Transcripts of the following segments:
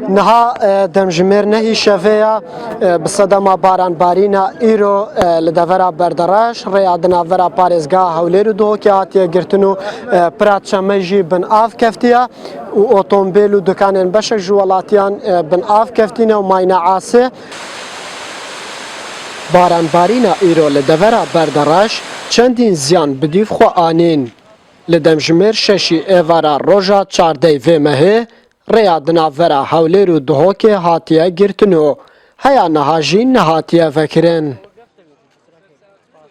نها دمجمر نهی شفیا بصدما باران بارینا ایرو لدورا بردراش ریادنا ورا پارێزگا هەولێر و دۆکە هاتیە گرتن و پراتچەمەژی بن ئاف کەفتیە و ئۆتۆمبیل و دوکانێن بەشێک ژ وڵاتیان بن ئاف کەفتینە و ماینە ئاسێ بارانبارینە ئیرۆ لە دەڤەرە بەردەڕاش چەندین زیان بدیف خۆ ئانین لە دەمژمێر شەشی ئێڤارە ڕۆژە چاردەی vێمەهێ ڕێیادنا ڤەرە هەولێر و دهۆکێ هاتیە گرتن و هەیە نەهاژی نەهاتیە ڤەکرێن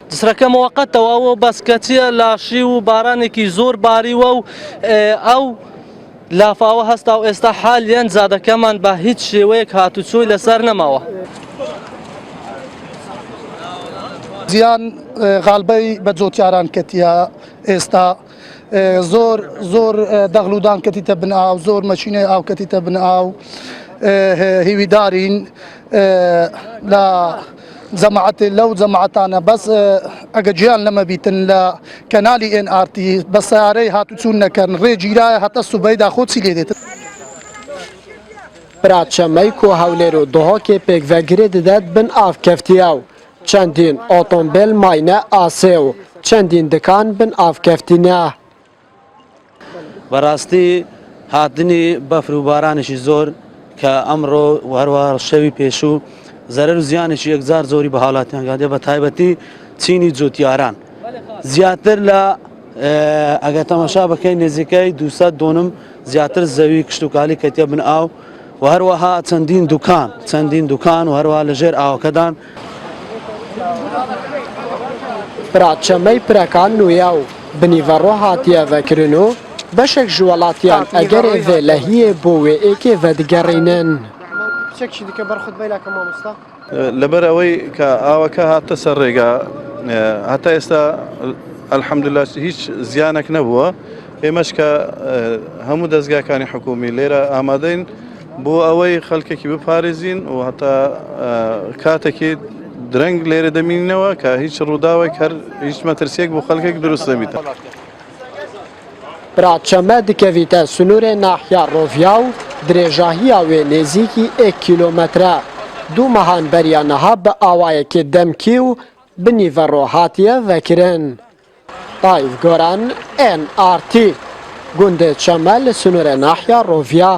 دسرەکە موقەتەوە و بەسکەچیە لاشی و بارانێکی زۆر باریوە و ئەو لافاوە هەستا و ئێستا حالیان زادەکەمان بە هیچ شێوەیەک هاتوچۆی لەسەر نەماوە زیان غالبەی بە جۆتیاران کەتیە ئێستا زۆر دەغلودان کەتیتە بن ئاو زۆر مەچینەی ئاو کەتیتە بن ئاو هیویدارین لە جەماعەتی لەو جەماعەتانە بەس ئەگە گیان لەمە بیتن لە کەنالی NRT بە سیارەی هاتوچوون نەکەن ڕێگیرایە هەتە سوبەیدا خۆچی لێ دێت پراتچەمەی کۆ هەولێر و دهۆکێ پێکڤەگرێ دەدات بن ئاف کەفتیە و چەندین ئۆتۆمبیل ماینە ئاسێ و چەندین دکان بن ئاف کەفتینە بەڕاستی هاتنی بەفر و بارانێکی زۆر کە ئەمڕۆ هەروەها شەوی پێشوو زەرەر و زیانێکی یەکجار زۆری بە هاوڵاتیان گادێ بە تایبەتی چینی جوتیاران زیاتر لە ئەگە تەماشا بەکەی نزیکەی 200 زیاتر زەوی کشتتوکالی کەتیە بن ئاو و هەروەها چەندین دوکان و هەروەها لەژێر ئاوەکەدان پراتچەمەی پرەکان نوێە و بنیڤەڕۆ هاتیە ڤەکردن و بەشێک ژ وڵاتیان ئەگەرێ vê لە هیێ بۆ وێ ئێکێ ڤەدگەڕێنن لەبەر ئەوەی کە ئاوەکە هاتە سەر ڕێگا هەتا ئێستا ئەلحەمدولیلا هیچ زیانێک نەبووە ئێمەش کە هەموو دەستگاکانی حکومی لێرە ئامادەین بۆ ئەوەی خەڵکێکی بپارێزین و هەتا کاتێکی درەنگ لێرە دەمینەوە کە هیچ ڕووداوێک هەر هیچ مەترسیەک بۆ خەڵکێک دروست دەبیتە پراتچەمە دکەویتە سنوورێ ناحیا ڕۆڤیا و درێژاهیە وێ نێزییکی 1 کیلۆمەترە دوو مەهان بەریانەها بە ئاوایەکی دەمکی و بنیڤەڕۆ هاتیە ڤەکرێن تایف گۆران NRT گوندێ چەمە لە سنوورە ناحیا ڕۆڤیا